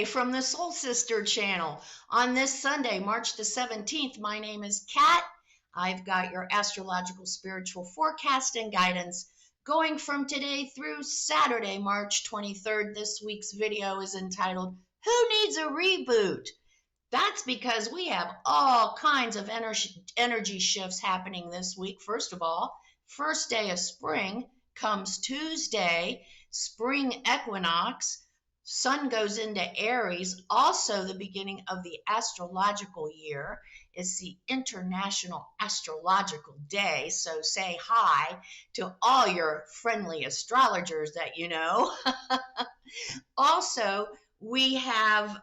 Sunday from the Soul Sister channel. On this Sunday, March the 17th, my name is Kat. I've got your astrological spiritual forecast and guidance going from today through Saturday, March 23rd. This week's video is entitled, Who Needs a Reboot? That's because we have all kinds of energy shifts happening this week. First of all, first day of spring comes Tuesday, spring equinox. Sun goes into Aries, also the beginning of the astrological year. It's the International Astrological Day, so say hi to all your friendly astrologers that you know. Also, we have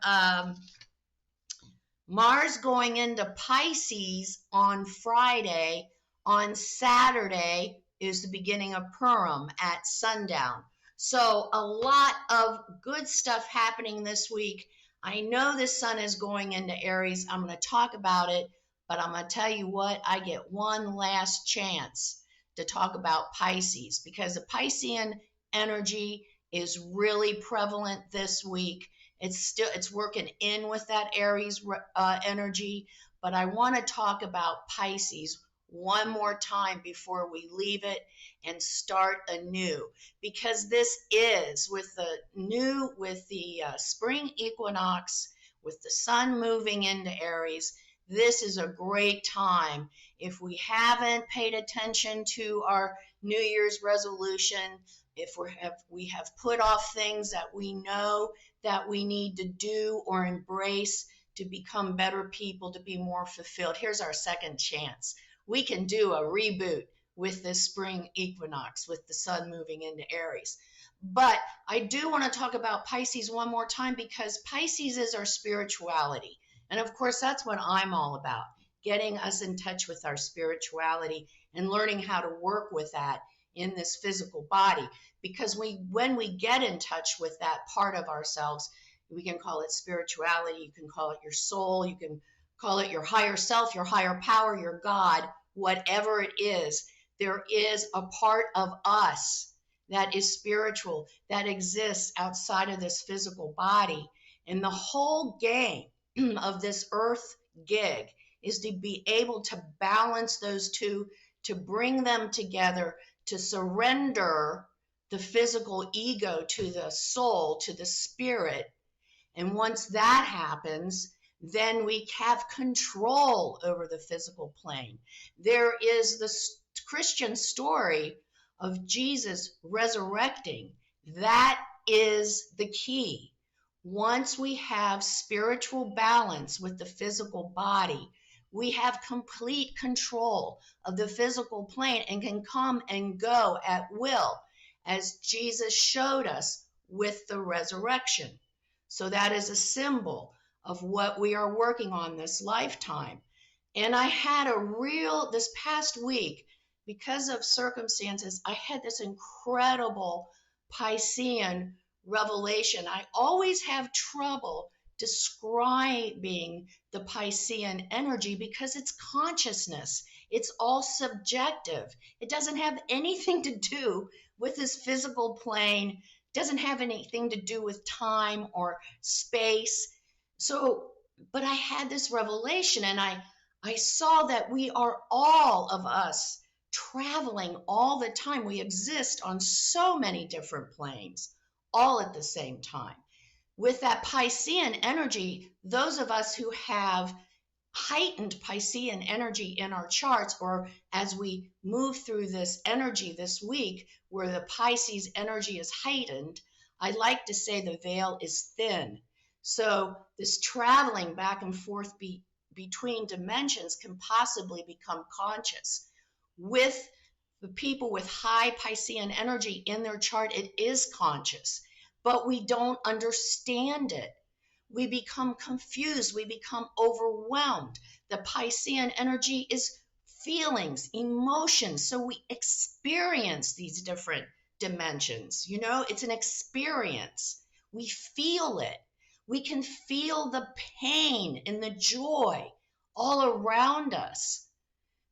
Mars going into Pisces on Friday. On Saturday is the beginning of Purim at sundown. So a lot of good stuff happening this week. I know the sun is going into Aries. I'm going to talk about it, but I'm going to tell you what, I get one last chance to talk about Pisces because the Piscean energy is really prevalent this week. It's working in with that Aries energy, but I want to talk about Pisces one more time before we leave it and start anew, because this is with the spring equinox, with the sun moving into Aries. This is a great time. If we haven't paid attention to our New Year's resolution, if we have put off things that we know that we need to do or embrace to become better people, to be more fulfilled, here's our second chance. We can do a reboot with this spring equinox, with the sun moving into Aries. But I do want to talk about Pisces one more time because Pisces is our spirituality. And of course, that's what I'm all about, getting us in touch with our spirituality and learning how to work with that in this physical body. Because when we get in touch with that part of ourselves, we can call it spirituality, you can call it your soul, you can call it your higher self, your higher power, your God, whatever it is, there is a part of us that is spiritual, that exists outside of this physical body. And the whole game of this earth gig is to be able to balance those two, to bring them together, to surrender the physical ego to the soul, to the spirit. And once that happens, then we have control over the physical plane. There is the Christian story of Jesus resurrecting. That is the key. Once we have spiritual balance with the physical body, we have complete control of the physical plane and can come and go at will, as Jesus showed us with the resurrection. So that is a symbol of what we are working on this lifetime. And I had this past week, because of circumstances, I had this incredible Piscean revelation. I always have trouble describing the Piscean energy because it's consciousness. It's all subjective. It doesn't have anything to do with this physical plane. It doesn't have anything to do with time or space. So, but I had this revelation and I saw that we are all of us traveling all the time. We exist on so many different planes, all at the same time. With that Piscean energy, those of us who have heightened Piscean energy in our charts, or as we move through this energy this week, where the Pisces energy is heightened, I like to say the veil is thin. So this traveling back and forth between dimensions can possibly become conscious. With the people with high Piscean energy in their chart, it is conscious, but we don't understand it. We become confused. We become overwhelmed. The Piscean energy is feelings, emotions. So we experience these different dimensions. You know, it's an experience. We feel it. We can feel the pain and the joy all around us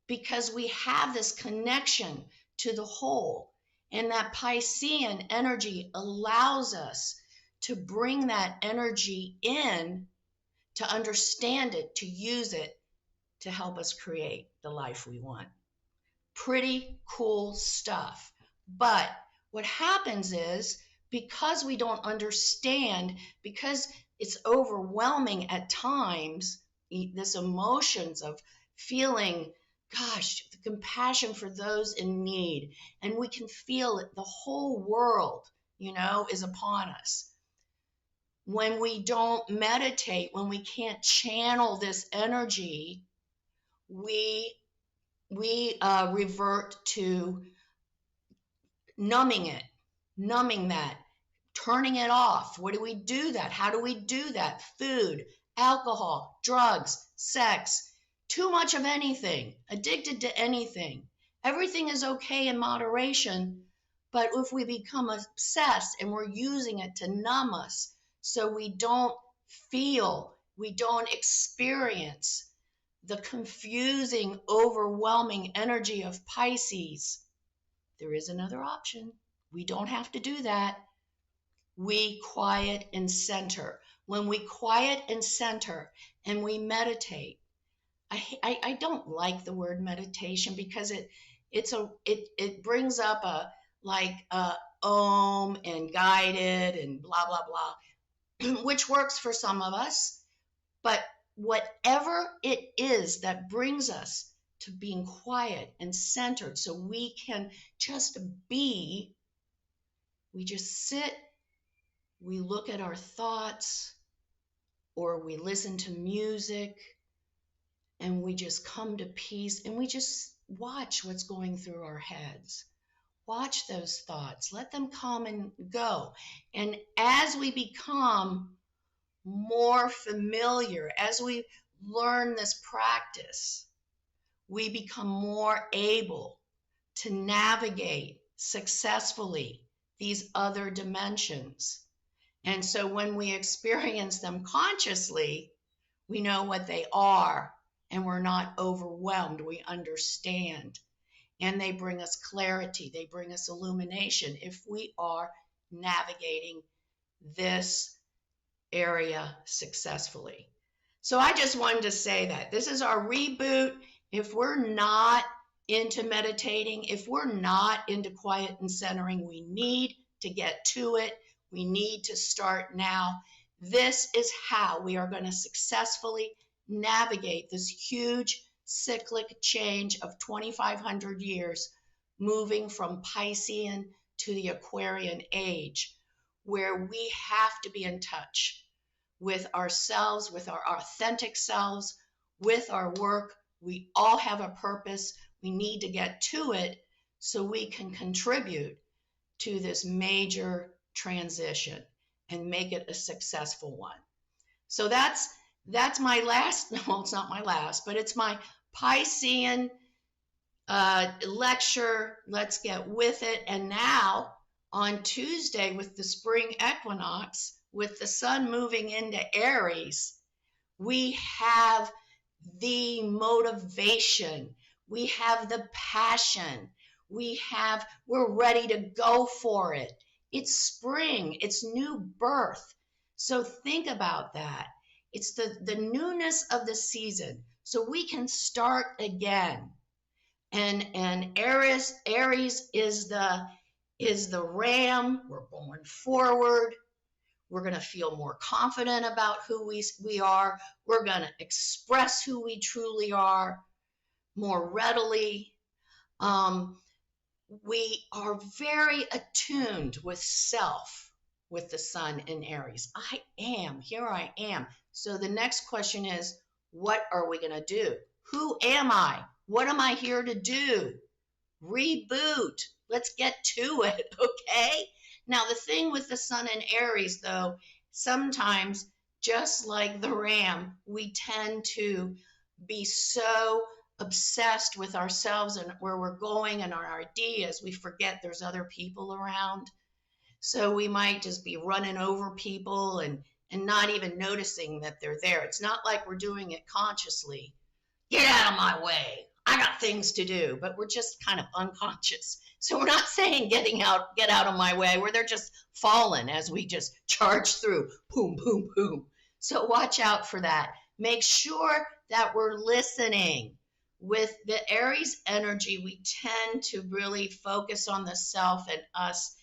because we have this connection to the whole. And that Piscean energy allows us to bring that energy in, to understand it, to use it, to help us create the life we want. Pretty cool stuff. But what happens is, because we don't understand, because it's overwhelming at times, this emotions of feeling, gosh, the compassion for those in need, and we can feel it, the whole world, is upon us. When we don't meditate, when we can't channel this energy, we revert to numbing that, turning it off. What do we do that? How do we do that? Food, alcohol, drugs, sex, too much of anything, addicted to anything. Everything is okay in moderation, but if we become obsessed and we're using it to numb us so we don't feel, we don't experience the confusing, overwhelming energy of Pisces, there is another option. We don't have to do that. We quiet and center. When we quiet and center and we meditate, I don't like the word meditation because it brings up a om and guided and blah blah blah, which works for some of us, but whatever it is that brings us to being quiet and centered so we can just be, we just sit, we look at our thoughts, or we listen to music, and we just come to peace, and we just watch what's going through our heads. Watch those thoughts. Let them come and go. And as we become more familiar, as we learn this practice, we become more able to navigate successfully these other dimensions. And so when we experience them consciously, we know what they are and we're not overwhelmed. We understand. And they bring us clarity. They bring us illumination if we are navigating this area successfully. So I just wanted to say that this is our reboot. If we're not into meditating, if we're not into quiet and centering, we need to get to it. We need to start now. This is how we are going to successfully navigate this huge cyclic change of 2,500 years, moving from Piscean to the Aquarian age, where we have to be in touch with ourselves, with our authentic selves, with our work. We all have a purpose. We need to get to it so we can contribute to this major transition and make it a successful one. So that's my last, well, it's not my last, but it's my Piscean lecture. Let's get with it. And now on Tuesday with the spring equinox, with the sun moving into Aries, we have the motivation, we have the passion, we're ready to go for it. It's spring, it's new birth. So think about that. It's the newness of the season. So we can start again. And Aries is the ram. We're going forward. We're going to feel more confident about who we are. We're going to express who we truly are more readily. We are very attuned with self, with the sun in Aries. Here I am. So the next question is, what are we going to do? Who am I? What am I here to do? Reboot. Let's get to it, okay? Now, the thing with the sun in Aries, though, sometimes, just like the ram, we tend to be so obsessed with ourselves and where we're going and our ideas, we forget there's other people around. So we might just be running over people and not even noticing that they're there. It's not like we're doing it consciously. Get out of my way. I got things to do, but we're just kind of unconscious. So we're not saying get out of my way, where they're just falling as we just charge through, boom, boom, boom. So watch out for that. Make sure that we're listening. With the Aries energy, we tend to really focus on the self and us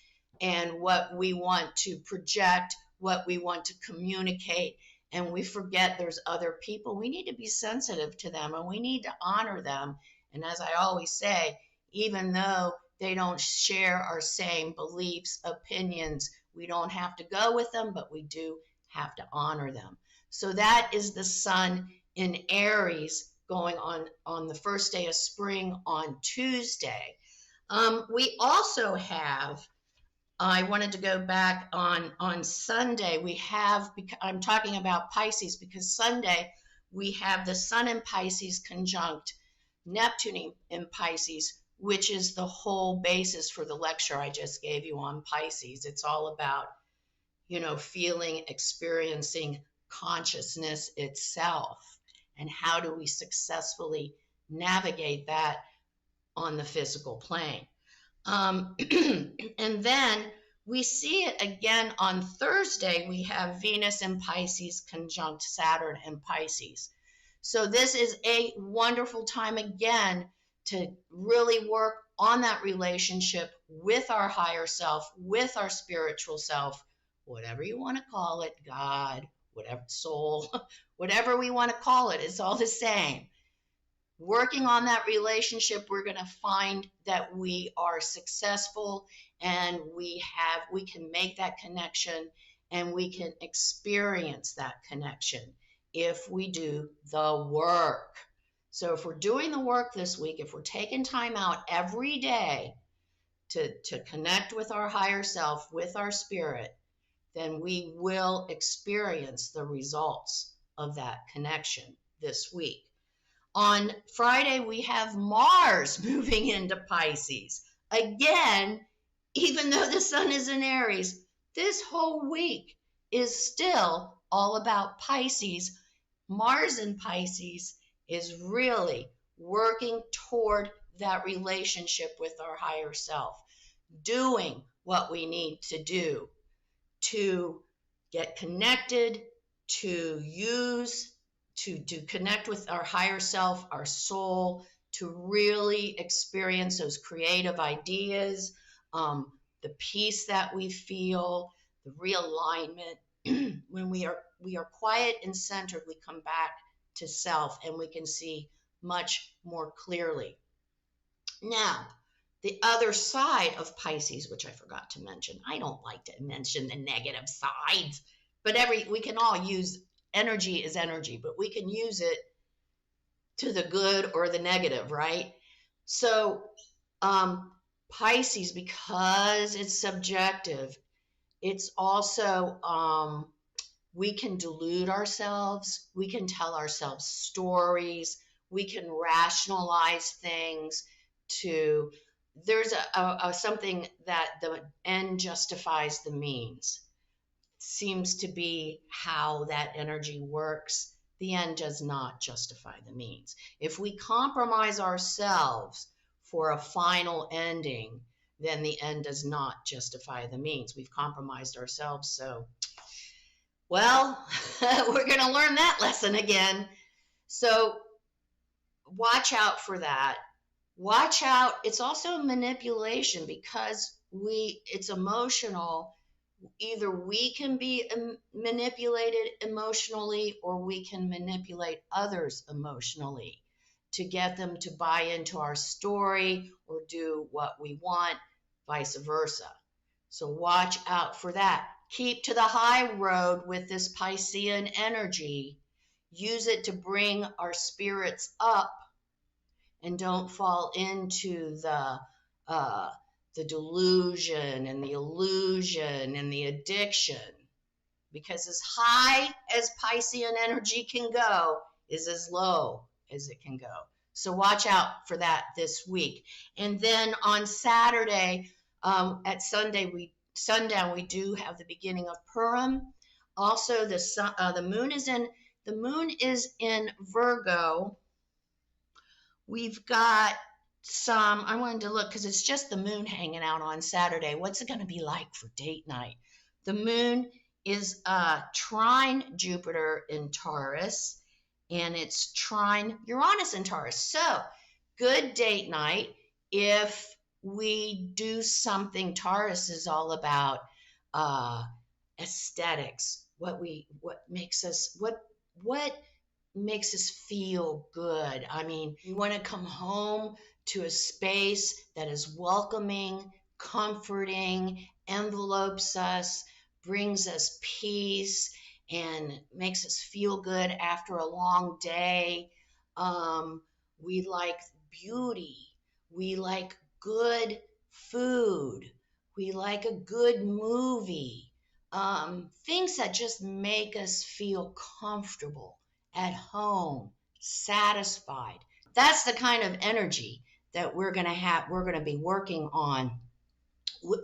and what we want to project, what we want to communicate, and we forget there's other people. We need to be sensitive to them and we need to honor them. And as I always say, even though they don't share our same beliefs, opinions, we don't have to go with them, but we do have to honor them. So that is the sun in Aries going on the first day of spring on Tuesday. We also have, I wanted to go back on Sunday. I'm talking about Pisces because Sunday we have the sun in Pisces conjunct Neptune in Pisces, which is the whole basis for the lecture I just gave you on Pisces. It's all about, feeling, experiencing consciousness itself, and how do we successfully navigate that on the physical plane. And then we see it again on Thursday. We have Venus in Pisces conjunct Saturn in Pisces. So this is a wonderful time again to really work on that relationship with our higher self, with our spiritual self, whatever you want to call it, God, whatever, soul, whatever we want to call it, it's all the same. Working on that relationship, we're going to find that we are successful and we can make that connection and we can experience that connection if we do the work. So if we're doing the work this week, if we're taking time out every day to connect with our higher self, with our spirit, then we will experience the results of that connection this week. On Friday, we have Mars moving into Pisces. Again, even though the sun is in Aries, this whole week is still all about Pisces. Mars in Pisces is really working toward that relationship with our higher self, doing what we need to do to get connected, to connect with our higher self, our soul, to really experience those creative ideas, the peace that we feel, the realignment. When we are quiet and centered, we come back to self and we can see much more clearly. Now, the other side of Pisces, which I forgot to mention, I don't like to mention the negative sides, but we can all use energy is energy, but we can use it to the good or the negative, right? So Pisces, because it's subjective, it's also, we can delude ourselves, we can tell ourselves stories, we can rationalize things there's something that the end justifies the means. Seems to be how that energy works. The end does not justify the means. If we compromise ourselves for a final ending, then the end does not justify the means. We've compromised ourselves, so, well, we're going to learn that lesson again. So watch out for that. Watch out. It's also manipulation because it's emotional. Either we can be manipulated emotionally or we can manipulate others emotionally to get them to buy into our story or do what we want, vice versa. So watch out for that. Keep to the high road with this Piscean energy. Use it to bring our spirits up and don't fall into the delusion and the illusion and the addiction, because as high as Piscean energy can go is as low as it can go. So watch out for that this week. And then on Saturday, at sundown, we do have the beginning of Purim. Also, the moon is in Virgo, We've got some, I wanted to look because it's just the moon hanging out on Saturday. What's it going to be like for date night? The moon is trine Jupiter in Taurus, and it's trine Uranus in Taurus. So, good date night if we do something. Taurus is all about aesthetics, what makes us feel good. I mean, we want to come home to a space that is welcoming, comforting, envelopes us, brings us peace, and makes us feel good after a long day. We like beauty. We like good food. We like a good movie. Things that just make us feel comfortable, at home, satisfied. That's the kind of energy that we're going to be working on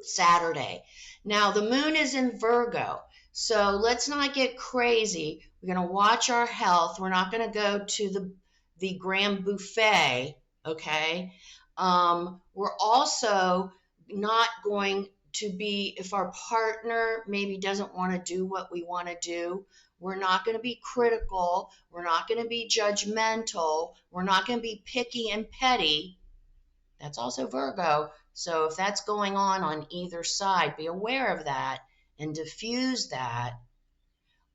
Saturday. Now, the moon is in Virgo, so let's not get crazy. We're going to watch our health. We're not going to go to the grand buffet, okay? We're also not going to be, if our partner maybe doesn't want to do what we want to do, we're not going to be critical. We're not going to be judgmental. We're not going to be picky and petty. That's also Virgo. So if that's going on either side, be aware of that and diffuse that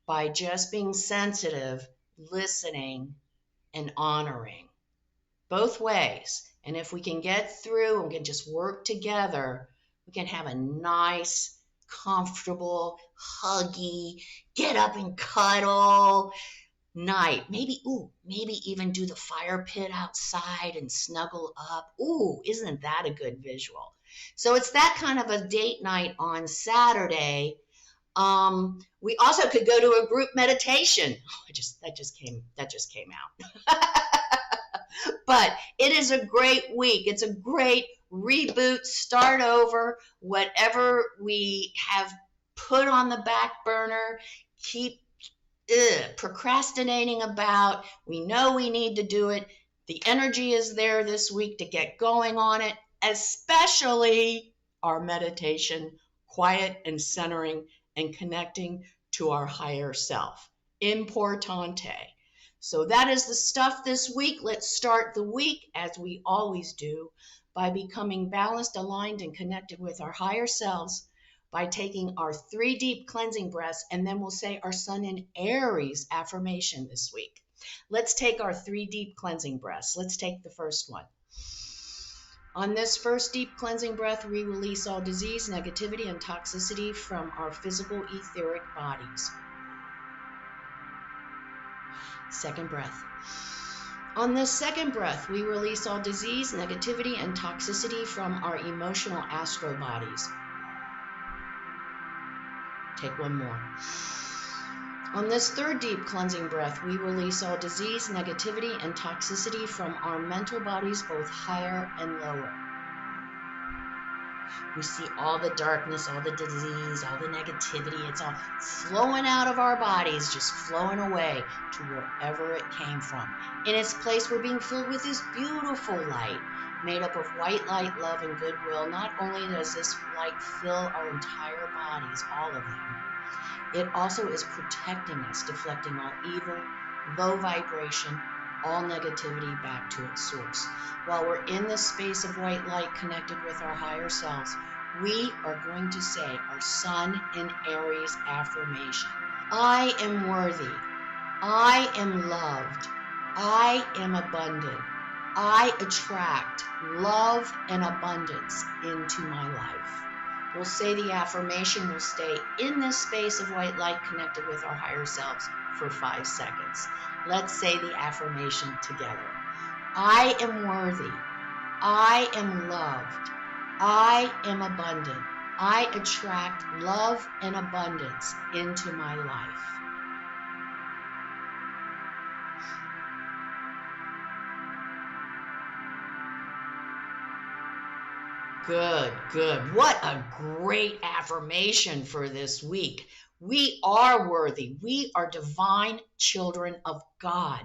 by just being sensitive, listening, and honoring. Both ways. And if we can get through and we can just work together, we can have a nice, comfortable, huggy, get up and cuddle night. Maybe even do the fire pit outside and snuggle up. Ooh, isn't that a good visual? So it's that kind of a date night on Saturday. We also could go to a group meditation. That just came out. But it is a great week. It's a great reboot, start over, whatever we have put on the back burner, keep procrastinating about. We know we need to do it. The energy is there this week to get going on it, especially our meditation, quiet and centering and connecting to our higher self. Importante. So that is the stuff this week. Let's start the week, as we always do, by becoming balanced, aligned, and connected with our higher selves by taking our 3 deep cleansing breaths, and then we'll say our Sun in Aries affirmation this week. Let's take our 3 deep cleansing breaths. Let's take the first one. On this first deep cleansing breath, we release all disease, negativity, and toxicity from our physical etheric bodies. Second breath. On this second breath, we release all disease, negativity, and toxicity from our emotional astral bodies. Take one more. On this third deep cleansing breath, we release all disease, negativity, and toxicity from our mental bodies, both higher and lower. We see all the darkness, all the disease, all the negativity. It's all flowing out of our bodies, just flowing away to wherever it came from. In its place, we're being filled with this beautiful light, made up of white light, love, and goodwill. Not only does this light fill our entire bodies, all of them, it also is protecting us, deflecting all evil, low vibration, all negativity back to its source. While we're in this space of white light connected with our higher selves, we are going to say our Sun in Aries affirmation. I am worthy. I am loved. I am abundant. I attract love and abundance into my life. We'll say the affirmation. We'll stay in this space of white light connected with our higher selves for 5 seconds. Let's say the affirmation together. I am worthy. I am loved. I am abundant. I attract love and abundance into my life. Good, good. What a great affirmation for this week. We are worthy. We are divine children of God.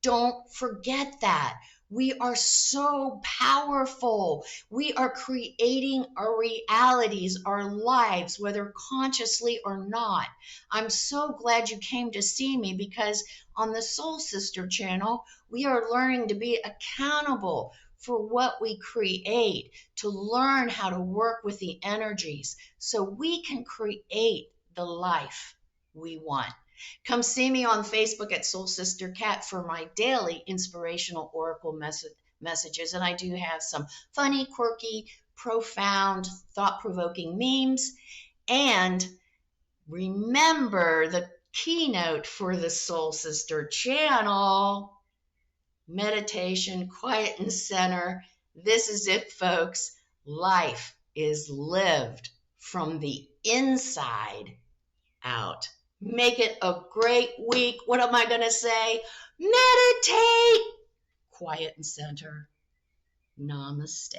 Don't forget that. We are so powerful. We are creating our realities, our lives, whether consciously or not. I'm so glad you came to see me, because on the Soul Sister channel, we are learning to be accountable for what we create, to learn how to work with the energies so we can create the life we want. Come see me on Facebook at Soul Sister Cat for my daily inspirational oracle messages. And I do have some funny, quirky, profound, thought-provoking memes. And remember the keynote for the Soul Sister channel: meditation, quiet and center. This is it, folks. Life is lived from the inside out. Make it a great week. What am I going to say? Meditate. Quiet and center. Namaste.